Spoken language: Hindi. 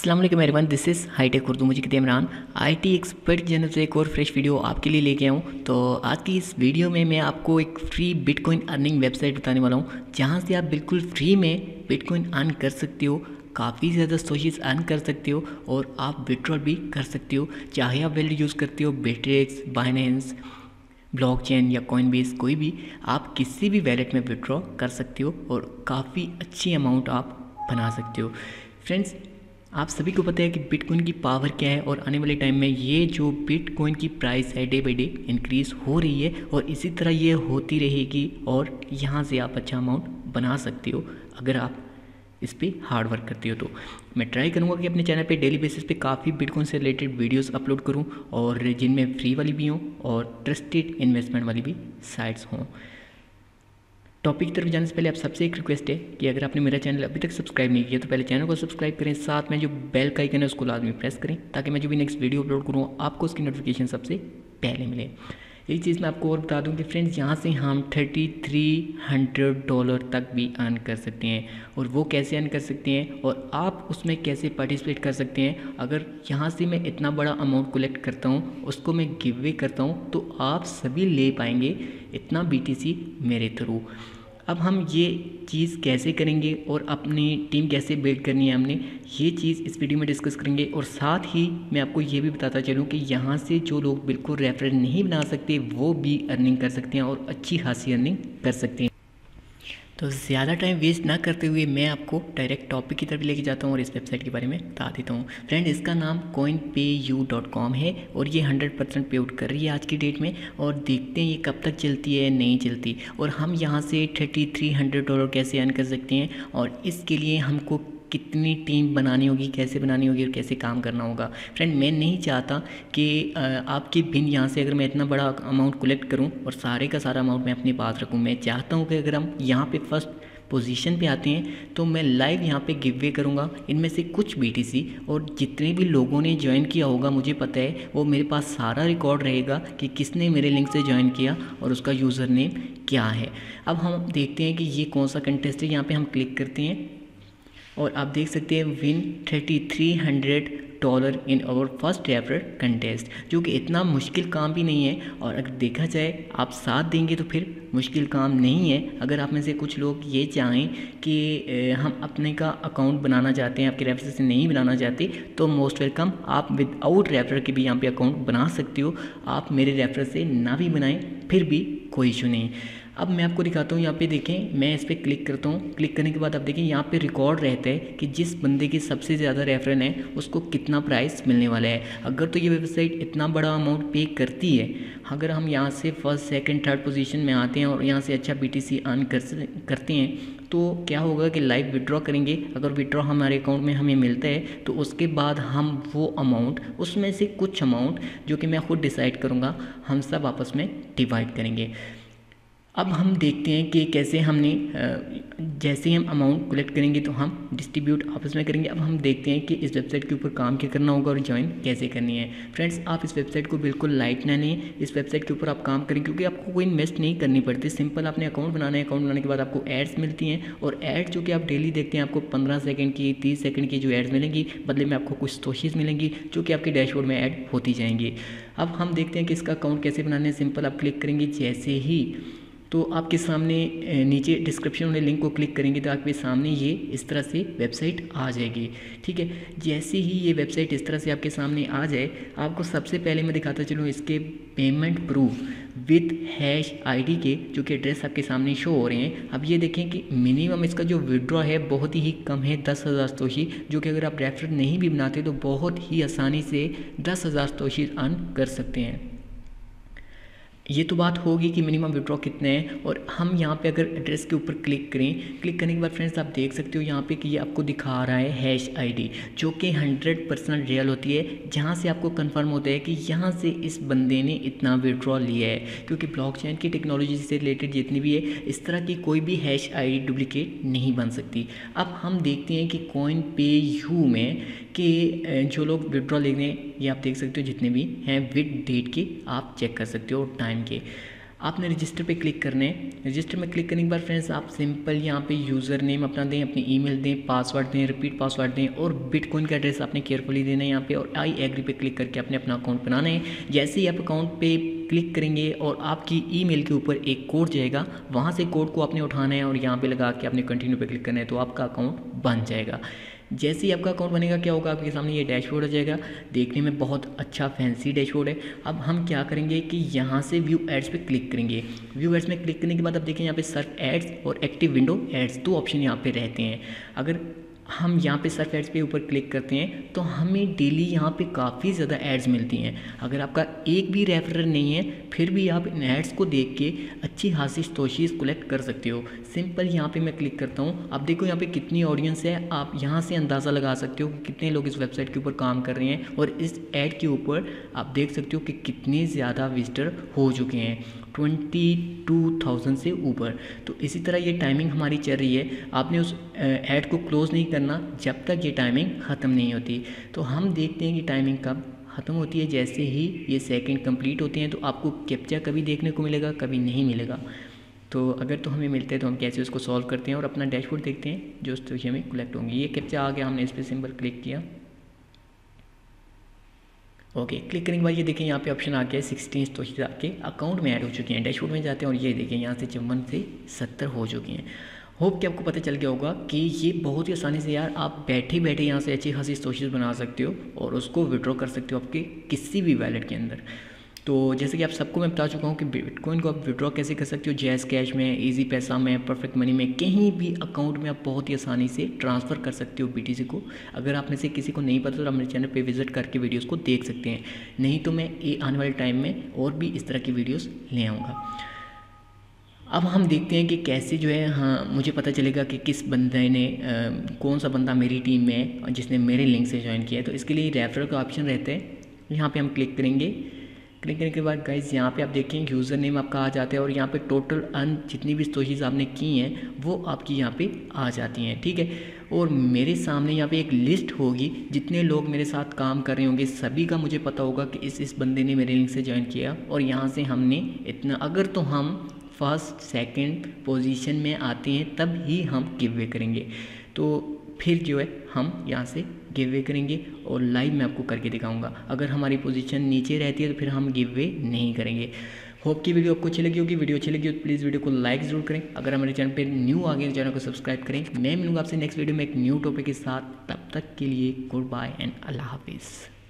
अस्सलाम वालेकुम everyone, this is hitech Urdu. मुझे कहते हैं इमरान, आईटी एक्सपर्ट चैनल से एक और फ्रेश वीडियो आपके लिए लेके आऊँ। तो आज की इस वीडियो में मैं आपको एक फ्री बिटकॉइन अर्निंग वेबसाइट बताने वाला हूँ, जहाँ से आप बिल्कुल फ्री में बिटकॉइन अर्न कर सकते हो, काफ़ी ज़्यादा सोर्सेस अर्न कर सकते हो और आप विड्रॉल भी कर सकते हो। चाहे आप वैलिड यूज़ करते हो बिटरेक्स, बाइनेंस, ब्लॉकचेन या कॉइनबेस, कोई भी, आप किसी भी वैलेट में विड्रॉ कर सकते हो और काफ़ी अच्छी अमाउंट आप बना सकते हो। फ्रेंड्स, आप सभी को पता है कि बिटकॉइन की पावर क्या है और आने वाले टाइम में ये जो बिटकॉइन की प्राइस है डे बाई डे इंक्रीज़ हो रही है और इसी तरह ये होती रहेगी और यहाँ से आप अच्छा अमाउंट बना सकते हो अगर आप इस पर हार्ड वर्क करते हो। तो मैं ट्राई करूँगा कि अपने चैनल पे डेली बेसिस पे काफ़ी बिटकॉइन से रिलेटेड वीडियोस अपलोड करूँ और जिनमें फ्री वाली भी हों और ट्रस्टेड इन्वेस्टमेंट वाली भी साइट्स हों। टॉपिक की तरफ जाने से पहले आप सबसे एक रिक्वेस्ट है कि अगर आपने मेरा चैनल अभी तक सब्सक्राइब नहीं किया तो पहले चैनल को सब्सक्राइब करें, साथ में जो बेल का आइकन है उसको लाजमी प्रेस करें ताकि मैं जो भी नेक्स्ट वीडियो अपलोड करूँ आपको उसकी नोटिफिकेशन सबसे पहले मिले। एक चीज़ मैं आपको और बता दूं कि फ्रेंड्स, यहाँ से हम $3300 तक भी अर्न कर सकते हैं। और वो कैसे अर्न कर सकते हैं और आप उसमें कैसे पार्टिसिपेट कर सकते हैं, अगर यहाँ से मैं इतना बड़ा अमाउंट कलेक्ट करता हूँ, उसको मैं गिव अवे करता हूँ, तो आप सभी ले पाएंगे इतना BTC मेरे थ्रू। अब हम ये चीज़ कैसे करेंगे और अपनी टीम कैसे बिल्ड करनी है, हमने ये चीज़ इस वीडियो में डिस्कस करेंगे। और साथ ही मैं आपको ये भी बताता चलूँ कि यहाँ से जो लोग बिल्कुल रेफरल नहीं बना सकते वो भी अर्निंग कर सकते हैं और अच्छी खासी अर्निंग कर सकते हैं। तो ज़्यादा टाइम वेस्ट ना करते हुए मैं आपको डायरेक्ट टॉपिक की तरफ लेके जाता हूँ और इस वेबसाइट के बारे में बता देता हूँ। फ्रेंड, इसका नाम coinpayu.com है और ये 100% पे आउट कर रही है आज की डेट में। और देखते हैं ये कब तक चलती है, नहीं चलती। और हम यहाँ से $3300 कैसे अर्न कर सकते हैं और इसके लिए हमको कितनी टीम बनानी होगी, कैसे बनानी होगी और कैसे काम करना होगा। फ्रेंड, मैं नहीं चाहता कि आपके बिन यहाँ से अगर मैं इतना बड़ा अमाउंट कलेक्ट करूँ और सारे का सारा अमाउंट मैं अपने पास रखूँ। मैं चाहता हूँ कि अगर हम यहाँ पे फर्स्ट पोजीशन पे आते हैं तो मैं लाइव यहाँ पे गिव अवे करूँगा इनमें से कुछ BTC, और जितने भी लोगों ने ज्वाइन किया होगा मुझे पता है वो मेरे पास सारा रिकॉर्ड रहेगा कि किसने मेरे लिंक से ज्वाइन किया और उसका यूज़र नेम क्या है। अब हम देखते हैं कि ये कौन सा कंटेस्ट है। यहाँ पर हम क्लिक करते हैं और आप देख सकते हैं win $3300 in our first referral contest, जो कि इतना मुश्किल काम भी नहीं है। और अगर देखा जाए आप साथ देंगे तो फिर मुश्किल काम नहीं है। अगर आप में से कुछ लोग ये चाहें कि हम अपने का अकाउंट बनाना चाहते हैं, आपके रेफरल से नहीं बनाना चाहते, तो मोस्ट वेलकम, आप विदाउट रेफरल के भी यहाँ पे अकाउंट बना सकते हो। आप मेरे रेफरल से ना भी बनाएं फिर भी कोई इशू नहीं। अब मैं आपको दिखाता हूँ, यहाँ पे देखें, मैं इस पर क्लिक करता हूँ। क्लिक करने के बाद आप देखें यहाँ पे रिकॉर्ड रहता है कि जिस बंदे की सबसे ज़्यादा रेफरल है उसको कितना प्राइस मिलने वाला है। अगर तो ये वेबसाइट इतना बड़ा अमाउंट पे करती है, अगर हम यहाँ से फर्स्ट सेकंड थर्ड पोजीशन में आते हैं और यहाँ से अच्छा BTC अर्न करते हैं, तो क्या होगा कि लाइव विड्रॉ करेंगे। अगर विड्रॉ हमारे अकाउंट में हमें मिलता है तो उसके बाद हम वो अमाउंट, उसमें से कुछ अमाउंट जो कि मैं खुद डिसाइड करूँगा, हम सब आपस में डिवाइड करेंगे। अब हम देखते हैं कि कैसे हमने जैसे ही हम अमाउंट कलेक्ट करेंगे तो हम डिस्ट्रीब्यूट आपस में करेंगे। अब हम देखते हैं कि इस वेबसाइट के ऊपर काम क्या करना होगा और ज्वाइन कैसे करनी है। फ्रेंड्स, आप इस वेबसाइट को बिल्कुल लाइट ना लें। इस वेबसाइट के ऊपर आप काम करें क्योंकि आपको कोई इन्वेस्ट नहीं करनी पड़ती। सिंपल आपने अकाउंट बनाना है, अकाउंट बनाने के बाद आपको एड्स मिलती हैं और एड्स जो कि आप डेली देखते हैं, आपको 15 सेकंड की, 30 सेकंड की जो एड्स मिलेंगी, बदले में आपको कुछ सोर्सेज मिलेंगी जो कि आपके डैशबोर्ड में ऐड होती जाएंगी। अब हम देखते हैं कि इसका अकाउंट कैसे बनाना है। सिंपल आप क्लिक करेंगे जैसे ही, तो आपके सामने नीचे डिस्क्रिप्शन वाले लिंक को क्लिक करेंगे तो आपके सामने ये इस तरह से वेबसाइट आ जाएगी। ठीक है, जैसे ही ये वेबसाइट इस तरह से आपके सामने आ जाए, आपको सबसे पहले मैं दिखाता चलूँ इसके पेमेंट प्रूफ विद #ID के, जो कि एड्रेस आपके सामने शो हो रहे हैं। अब ये देखें कि मिनिमम इसका जो विड्रॉ है बहुत ही कम है, 10,000 तोशी, जो कि अगर आप रेफरल नहीं भी बनाते तो बहुत ही आसानी से 10,000 तोशी अर्न कर सकते हैं। ये तो बात होगी कि मिनिमम विड्रॉ कितने हैं। और हम यहाँ पे अगर एड्रेस के ऊपर क्लिक करें, क्लिक करने के बाद फ्रेंड्स आप देख सकते हो यहाँ पे कि ये आपको दिखा रहा है #ID, जो कि 100% रियल होती है, जहाँ से आपको कंफर्म होता है कि यहाँ से इस बंदे ने इतना विड्रॉ लिया है। क्योंकि ब्लॉकचेन की टेक्नोलॉजी से रिलेटेड जितनी भी है, इस तरह की कोई भी #ID डुप्लीकेट नहीं बन सकती। अब हम देखते हैं कि coinpayu में कि जो लोग विड्रॉ लेने, ये आप देख सकते हो जितने भी हैं विद डेट के आप चेक कर सकते हो, टाइम के। आपने रजिस्टर पे क्लिक करना है। रजिस्टर में क्लिक करने के बाद फ्रेंड्स आप सिंपल यहाँ पे यूज़र नेम अपना दें, अपनी ईमेल दें, पासवर्ड दें, रिपीट पासवर्ड दें और बिटकॉइन का एड्रेस आपने केयरफुली देना है यहाँ पे, और आई एग्री पे क्लिक करके आपने अपना अकाउंट बनाना है। जैसे ही आप अकाउंट पे क्लिक करेंगे और आपकी ईमेल के ऊपर एक कोड जाएगा, वहाँ से कोड को आपने उठाना है और यहाँ पे लगा के आपने कंटिन्यू पे क्लिक करना है, तो आपका अकाउंट बन जाएगा। जैसे ही आपका अकाउंट बनेगा क्या होगा, आपके सामने ये डैशबोर्ड आ जाएगा। देखने में बहुत अच्छा फैंसी डैशबोर्ड है। अब हम क्या करेंगे कि यहाँ से व्यू एड्स पे क्लिक करेंगे। व्यू एड्स में क्लिक करने के बाद आप देखें यहाँ पे सर्फ एड्स और एक्टिव विंडो एड्स 2 ऑप्शन यहाँ पे रहते हैं। अगर हम यहाँ पे सर्फ एड्स पे ऊपर क्लिक करते हैं तो हमें डेली यहाँ पे काफ़ी ज़्यादा एड्स मिलती हैं। अगर आपका एक भी रेफरल नहीं है फिर भी आप इन एड्स को देख के अच्छी खासी तोशीज़ कलेक्ट कर सकते हो। सिंपल यहाँ पे मैं क्लिक करता हूँ। आप देखो यहाँ पे कितनी ऑडियंस है, आप यहाँ से अंदाज़ा लगा सकते हो कि कितने लोग इस वेबसाइट के ऊपर काम कर रहे हैं, और इस ऐड के ऊपर आप देख सकते हो कि कितने ज़्यादा विजिटर हो चुके हैं, 22,000 से ऊपर। तो इसी तरह ये टाइमिंग हमारी चल रही है। आपने उस ऐड को क्लोज़ नहीं करना जब तक ये टाइमिंग ख़त्म नहीं होती। तो हम देखते हैं कि टाइमिंग कब ख़त्म होती है। जैसे ही ये सेकंड कंप्लीट होते हैं तो आपको कैप्चा कभी देखने को मिलेगा, कभी नहीं मिलेगा। तो अगर तो हमें मिलता है तो हम कैसे उसको सॉल्व करते हैं और अपना डैशबोर्ड देखते हैं जो उस तरीके में कलेक्ट होंगी। ये कैप्चा आ गया, हमने इस पर सिंपल क्लिक किया। ओके, क्लिक करने के बाद ये देखें यहाँ पे ऑप्शन आ गया है 16 स्टोरेज आपके अकाउंट में ऐड हो चुके हैं। डैशबोर्ड में जाते हैं और ये देखें यहाँ से 54 से 70 हो चुकी हैं। होप कि आपको पता चल गया होगा कि ये बहुत ही आसानी से यार आप बैठे बैठे यहाँ से अच्छी खासी स्टोरेज बना सकते हो और उसको विड्रॉ कर सकते हो आपके किसी भी वैलेट के अंदर। तो जैसे कि आप सबको मैं बता चुका हूँ कि बिटकॉइन को आप विड्रॉ कैसे कर सकते हो, जैज़ कैश में, इजी पैसा में, परफेक्ट मनी में, कहीं भी अकाउंट में आप बहुत ही आसानी से ट्रांसफ़र कर सकते हो बीटीसी को। अगर आप में से किसी को नहीं पता तो आप मेरे चैनल पे विजिट करके वीडियोस को देख सकते हैं, नहीं तो मैं आने वाले टाइम में और भी इस तरह की वीडियोज़ ले आऊँगा। अब हम देखते हैं कि कैसे जो है, हाँ मुझे पता चलेगा कि किस बंदे ने कौन सा बंदा मेरी टीम में है जिसने मेरे लिंक से ज्वाइन किया है। तो इसके लिए रेफरल का ऑप्शन रहता है, यहाँ पे हम क्लिक करेंगे। क्लिक करने के बाद गाइस यहाँ पे आप देखें यूज़र नेम आपका आ जाता है और यहाँ पे टोटल अर्न जितनी भी स्टोरेज आपने की हैं वो आपकी यहाँ पे आ जाती हैं, ठीक है। और मेरे सामने यहाँ पे एक लिस्ट होगी, जितने लोग मेरे साथ काम कर रहे होंगे सभी का मुझे पता होगा कि इस बंदे ने मेरे लिंक से ज्वाइन किया और यहाँ से हमने इतना, अगर तो हम फर्स्ट सेकंड पोजीशन में आते हैं तब ही हम गिव वे करेंगे। तो फिर जो है हम यहाँ से गिव वे करेंगे और लाइव मैं आपको करके दिखाऊंगा। अगर हमारी पोजीशन नीचे रहती है तो फिर हम गिव वे नहीं करेंगे। होप की वीडियो आपको अच्छी लगी होगी। वीडियो अच्छी लगी हो तो प्लीज़ वीडियो को लाइक ज़रूर करें। अगर हमारे चैनल पे न्यू आ गए तो चैनल को सब्सक्राइब करें। मैं मिलूंगा आपसे नेक्स्ट वीडियो में एक न्यू टॉपिक के साथ। तब तक के लिए गुड बाय एंड अल्लाह हाफिज़।